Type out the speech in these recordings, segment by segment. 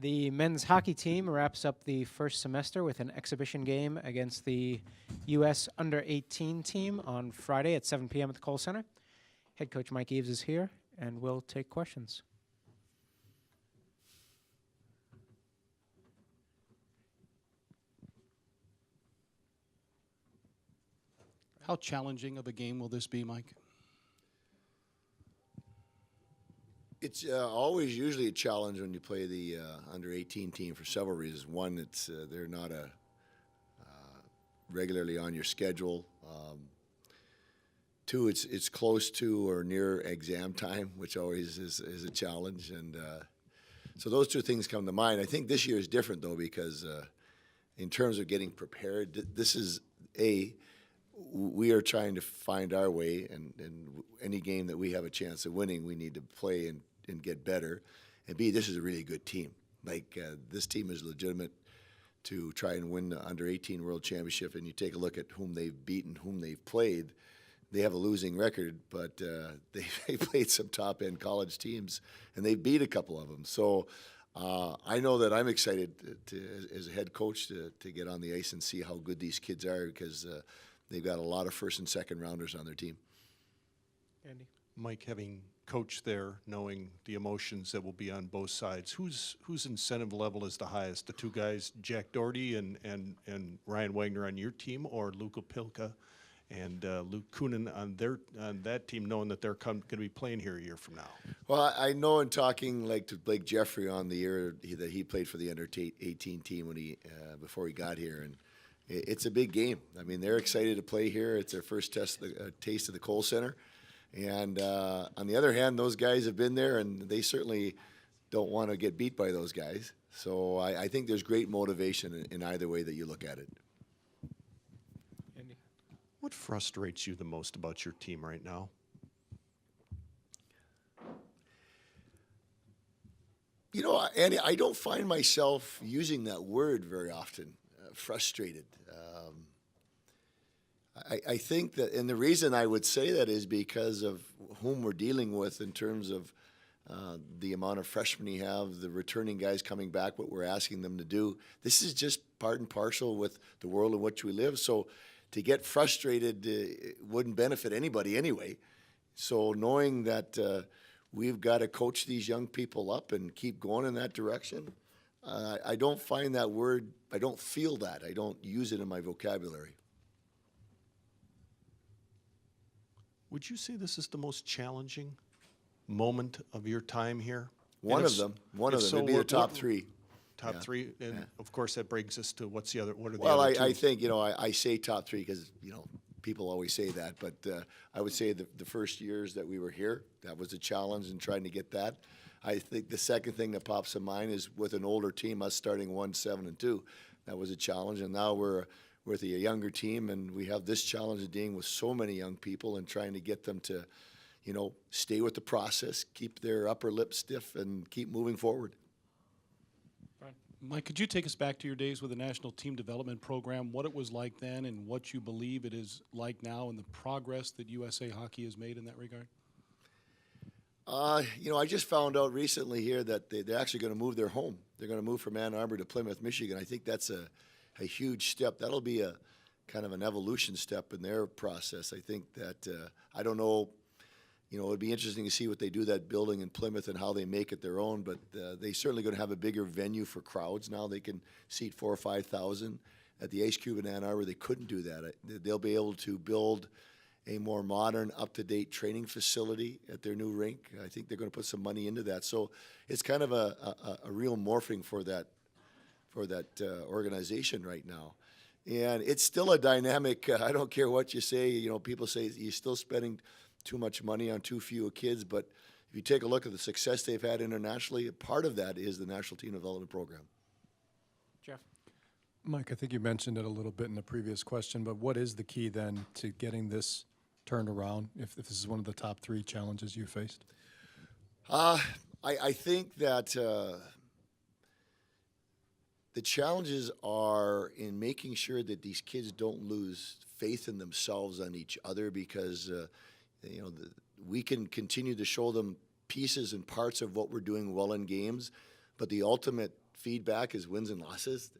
The men's hockey team wraps up the first semester with an exhibition game against the U.S. under-18 team on Friday at 7 p.m. at the Kohl Center. Head coach Mike Eaves is here, and we'll take questions. How challenging of a game will this be, Mike? It's always usually a challenge when you play the under-18 team for several reasons. One, it's they're not regularly on your schedule. Two, it's close to or near exam time, which always is a challenge. And so those two things come to mind. I think this year is different, though, because in terms of getting prepared, this is we are trying to find our way, and any game that we have a chance of winning, we need to play and get better. And B, this is a really good team. Like, this team is legitimate to try and win the under-18 World Championship, and you take a look at whom they've beaten, whom they've played. They have a losing record, but they played some top-end college teams, and they beat a couple of them. So I know that I'm excited as a head coach to get on the ice and see how good these kids are, because they've got a lot of first and second rounders on their team. Andy? Mike, having coached there, knowing the emotions that will be on both sides, whose incentive level is the highest? The two guys, Jack Doherty and Ryan Wagner on your team, or Luka Pilka and Luke Kunin on that team, knowing that they're going to be playing here a year from now? Well, I know in talking to Blake Jeffrey on the year that he played for the under-18 team when before he got here, and it's a big game. I mean, they're excited to play here. It's their first taste of the Kohl Center. And on the other hand, those guys have been there, and they certainly don't want to get beat by those guys. So I think there's great motivation in either way that you look at it. Andy? What frustrates you the most about your team right now? You know, Andy, I don't find myself using that word very often, frustrated. I think that, and the reason I would say that is because of whom we're dealing with in terms of the amount of freshmen you have, the returning guys coming back, what we're asking them to do. This is just part and parcel with the world in which we live. So to get frustrated wouldn't benefit anybody anyway. So knowing that we've got to coach these young people up and keep going in that direction, I don't find that word, I don't feel that. I don't use it in my vocabulary. Would you say this is the most challenging moment of your time here? One of them. It'd be the top three. Top three, and of course that brings us to what are the other two? Well, I think, I say top three because, people always say that, but I would say the first years that we were here, that was a challenge in trying to get that. I think the second thing that pops in mind is with an older team, us starting 1-7-2, that was a challenge, and now we're with a younger team, and we have this challenge of dealing with so many young people and trying to get them to, stay with the process, keep their upper lip stiff, and keep moving forward. Mike, could you take us back to your days with the National Team Development Program, what it was like then and what you believe it is like now and the progress that USA Hockey has made in that regard? I just found out recently here that they're actually going to move their home. They're going to move from Ann Arbor to Plymouth, Michigan. I think that's a huge step. That'll be a kind of an evolution step in their process. I think that, I don't know, it'd be interesting to see what they do that building in Plymouth and how they make it their own, but they certainly going to have a bigger venue for crowds now. They can seat 4,000 or 5,000. At the Ice Cube in Ann Arbor, they couldn't do that. They'll be able to build a more modern, up-to-date training facility at their new rink. I think they're going to put some money into that. So it's kind of a real morphing for that organization right now. And it's still a dynamic, I don't care what you say, people say you're still spending too much money on too few kids, but if you take a look at the success they've had internationally, part of that is the National Team Development Program. Jeff? Mike, I think you mentioned it a little bit in the previous question, but what is the key then to getting this turned around if this is one of the top three challenges you faced? I think that the challenges are in making sure that these kids don't lose faith in themselves and each other, because we can continue to show them pieces and parts of what we're doing well in games, but the ultimate feedback is wins and losses,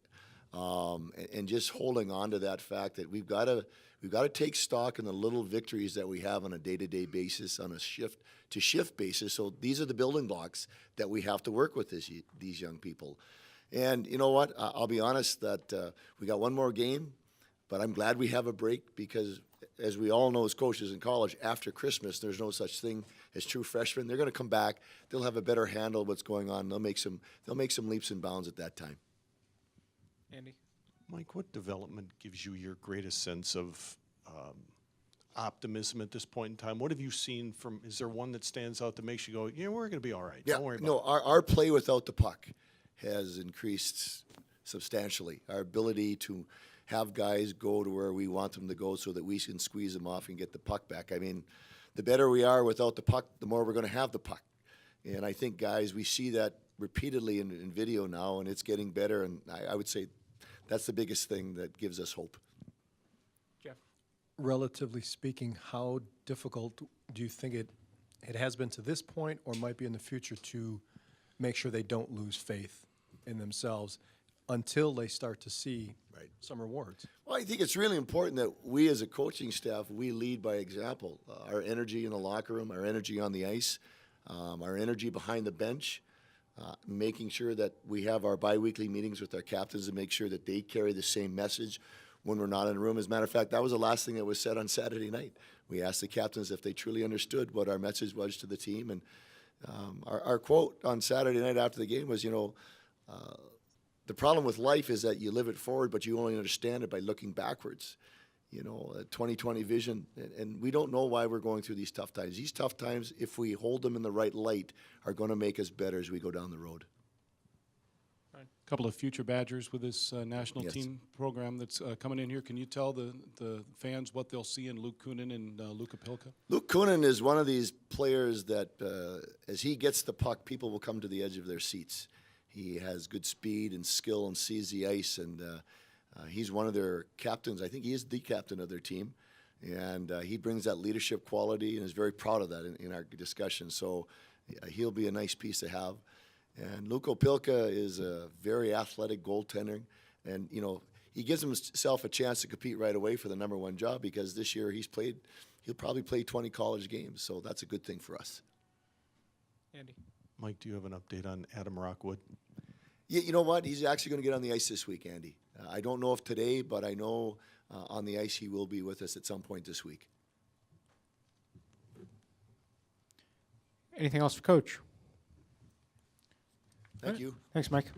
and just holding on to that fact that we've got to take stock in the little victories that we have on a day-to-day basis, on a shift-to-shift basis. So these are the building blocks that we have to work with these young people. And you know what? I'll be honest that we got one more game, but I'm glad we have a break because, as we all know as coaches in college, after Christmas, there's no such thing as true freshmen. They're going to come back. They'll have a better handle of what's going on. They'll make some leaps and bounds at that time. Andy? Mike, what development gives you your greatest sense of optimism at this point in time? What have you seen from, is there one that stands out that makes you go, yeah, we're going to be all right. Yeah, Don't worry about no, it. our play without the puck has increased substantially. Our ability to have guys go to where we want them to go so that we can squeeze them off and get the puck back. I mean, the better we are without the puck, the more we're going to have the puck. And I think, guys, we see that repeatedly in video now, and it's getting better. And I would say that's the biggest thing that gives us hope. Jeff? Relatively speaking, how difficult do you think it has been to this point or might be in the future to make sure they don't lose faith in themselves until they start to see some rewards? Well, I think it's really important that we as a coaching staff, we lead by example. Our energy in the locker room, our energy on the ice, our energy behind the bench, making sure that we have our biweekly meetings with our captains and make sure that they carry the same message when we're not in the room. As a matter of fact, that was the last thing that was said on Saturday night. We asked the captains if they truly understood what our message was to the team. And our quote on Saturday night after the game was, the problem with life is that you live it forward, but you only understand it by looking backwards. 20/20 vision, and we don't know why we're going through these tough times. These tough times, if we hold them in the right light, are going to make us better as we go down the road. A couple of future Badgers with this national Yes. team program that's coming in here. Can you tell the fans what they'll see in Luke Kunin and Luka Pilka? Luke Kunin is one of these players that, as he gets the puck, people will come to the edge of their seats. He has good speed and skill and sees the ice, and he's one of their captains. I think he is the captain of their team, and he brings that leadership quality and is very proud of that in our discussion. So he'll be a nice piece to have. And Luka Pilka is a very athletic goaltender, and he gives himself a chance to compete right away for the #1 job because this year he'll probably play 20 college games, so that's a good thing for us. Andy? Mike, do you have an update on Adam Rockwood? Yeah, you know what? He's actually going to get on the ice this week, Andy. I don't know if today, but I know on the ice he will be with us at some point this week. Anything else for Coach? Thank you. Thanks, Mike.